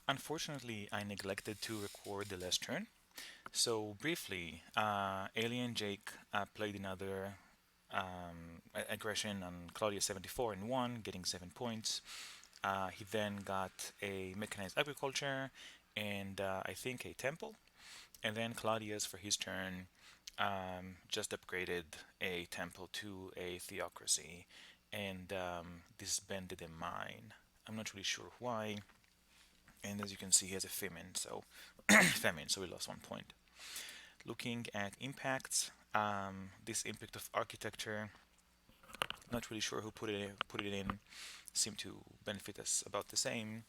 Unfortunately, I neglected to record the last turn. So briefly, AlienJake played another aggression on Claudius74 and won, getting 7 points. He then got a mechanized agriculture and I think a temple. And then Claudius, for his turn, just upgraded a temple to a theocracy and disbanded a mine. I'm not really sure why. And as you can see, he has a famine, so famine, so we lost 1 point. Looking at impacts, this impact of architecture, not really sure who put it in, seemed to benefit us about the same.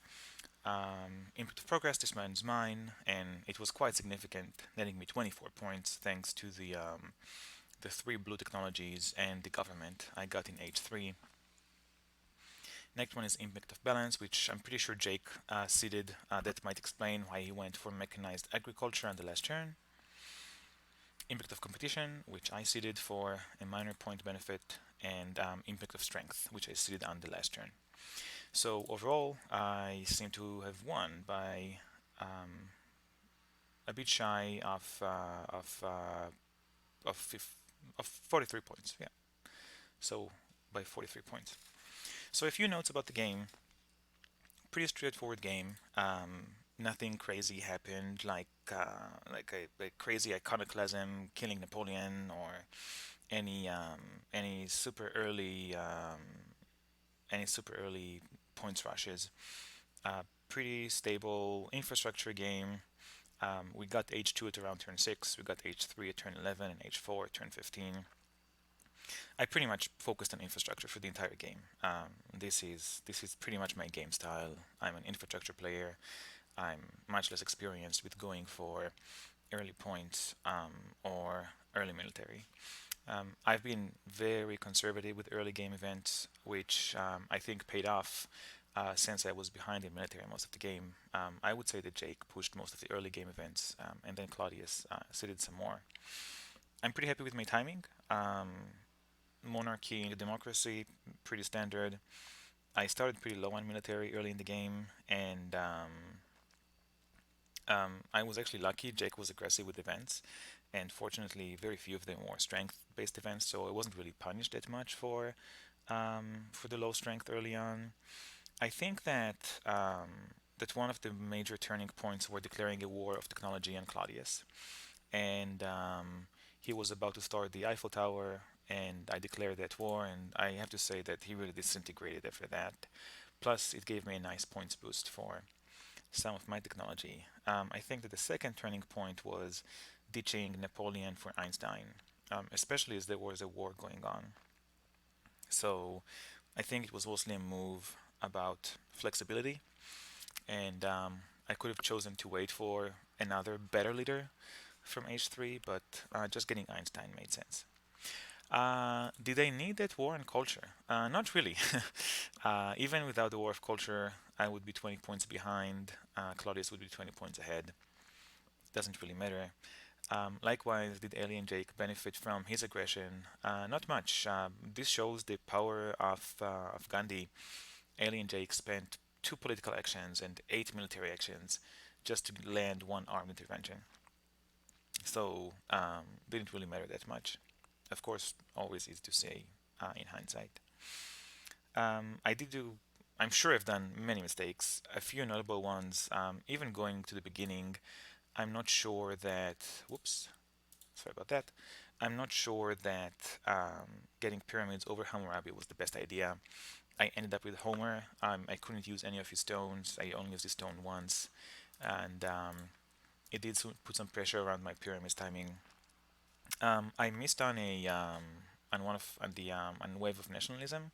Impact of progress, this man's mine, and it was quite significant, netting me 24 points thanks to the three blue technologies and the government I got in H3. Next one is impact of balance, which I'm pretty sure Jake seeded. That might explain why he went for mechanized agriculture on the last turn. Impact of competition, which I seeded for a minor point benefit, and impact of strength, which I seeded on the last turn. So overall, I seem to have won by um, a bit shy of of 43 points. Yeah, so by 43 points. So a few notes about the game. Pretty straightforward game. Nothing crazy happened like a crazy iconoclasm, killing Napoleon, or any any super early points rushes. Pretty stable infrastructure game. We got H2 at around turn 6, we got H3 at turn 11, and H4 at turn 15. I pretty much focused on infrastructure for the entire game. This is pretty much my game style. I'm an infrastructure player. I'm much less experienced with going for early points or early military. I've been very conservative with early game events, which I think paid off since I was behind in military most of the game. I would say that Jake pushed most of the early game events, and then Claudius seeded some more. I'm pretty happy with my timing. Monarchy and democracy, pretty standard. I started pretty low on military early in the game, and I was actually lucky. Jake was aggressive with events, and fortunately, very few of them were strength-based events, so I wasn't really punished that much for the low strength early on. I think that one of the major turning points were declaring a war of technology on Claudius, and he was about to start the Eiffel Tower, and I declared that war, and I have to say that he really disintegrated after that. Plus, it gave me a nice points boost for some of my technology. I think that the second turning point was ditching Napoleon for Einstein, especially as there was a war going on. So I think it was mostly a move about flexibility, and I could have chosen to wait for another better leader from H3, but just getting Einstein made sense. Did I need that war on culture? Not really. Even without the war of culture, I would be 20 points behind. Claudius would be 20 points ahead. Doesn't really matter. Likewise, did AlienJake benefit from his aggression? Not much. This shows the power of Gandhi. AlienJake spent 2 political actions and 8 military actions just to land one armed intervention. So, didn't really matter that much. Of course, always easy to say in hindsight. I did do, I'm sure I've done many mistakes, a few notable ones. Even going to the beginning, I'm not sure that, whoops, sorry about that. I'm not sure that getting pyramids over Hammurabi was the best idea. I ended up with Homer. I couldn't use any of his stones. I only used his stone once, and it did put some pressure around my pyramids timing. I missed on a on one of on wave of nationalism.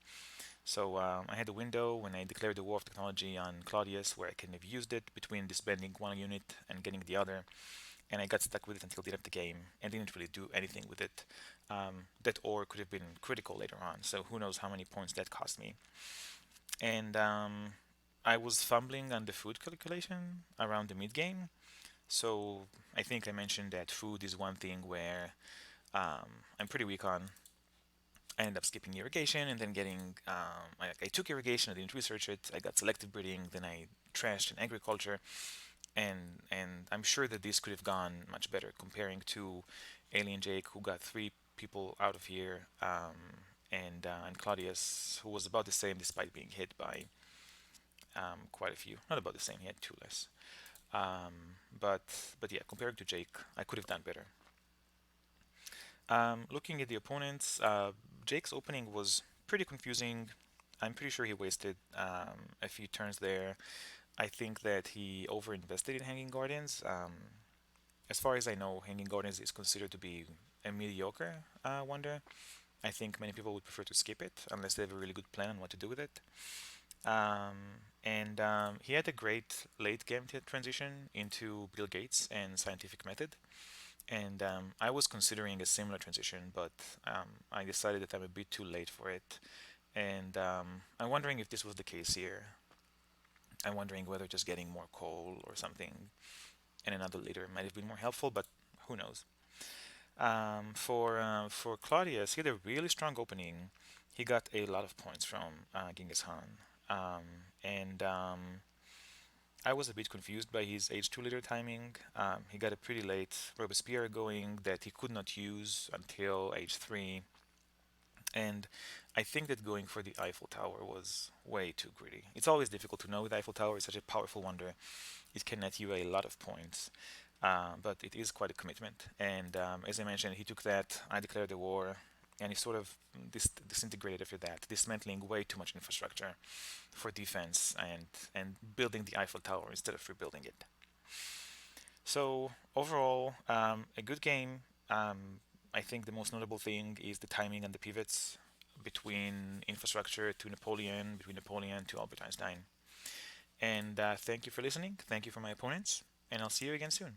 So I had a window when I declared the war of technology on Claudius where I can have used it between disbanding one unit and getting the other, and I got stuck with it until the end of the game and didn't really do anything with it. That ore could have been critical later on, so who knows how many points that cost me. And I was fumbling on the food calculation around the mid game, so I think I mentioned that food is one thing where I'm pretty weak on. I ended up skipping irrigation and then getting, I took irrigation, I didn't research it, I got selective breeding, then I trashed in agriculture, and I'm sure that this could have gone much better comparing to AlienJake, who got three people out of here, and Claudius, who was about the same despite being hit by quite a few. Not about the same, he had two less. But yeah, comparing to Jake, I could have done better. Looking at the opponents, Jake's opening was pretty confusing. I'm pretty sure he wasted a few turns there. I think that he overinvested in Hanging Guardians. As far as I know, Hanging Guardians is considered to be a mediocre wonder. I think many people would prefer to skip it unless they have a really good plan on what to do with it. And he had a great late game transition into Bill Gates and scientific method. And I was considering a similar transition, but I decided that I'm a bit too late for it. And I'm wondering if this was the case here. I'm wondering whether just getting more coal or something and another leader might have been more helpful, but who knows? For Claudius, he had a really strong opening. He got a lot of points from Genghis Khan, and I was a bit confused by his H2 leader timing. He got a pretty late Robespierre going that he could not use until H3, and I think that going for the Eiffel Tower was way too greedy. It's always difficult to know with Eiffel Tower. It's such a powerful wonder. It can net you a lot of points, but it is quite a commitment. And as I mentioned, he took that. I declared the war, and he sort of disintegrated after that, dismantling way too much infrastructure for defense and building the Eiffel Tower instead of rebuilding it. So overall, a good game. I think the most notable thing is the timing and the pivots between infrastructure to Napoleon, between Napoleon to Albert Einstein. And thank you for listening. Thank you for my opponents, and I'll see you again soon.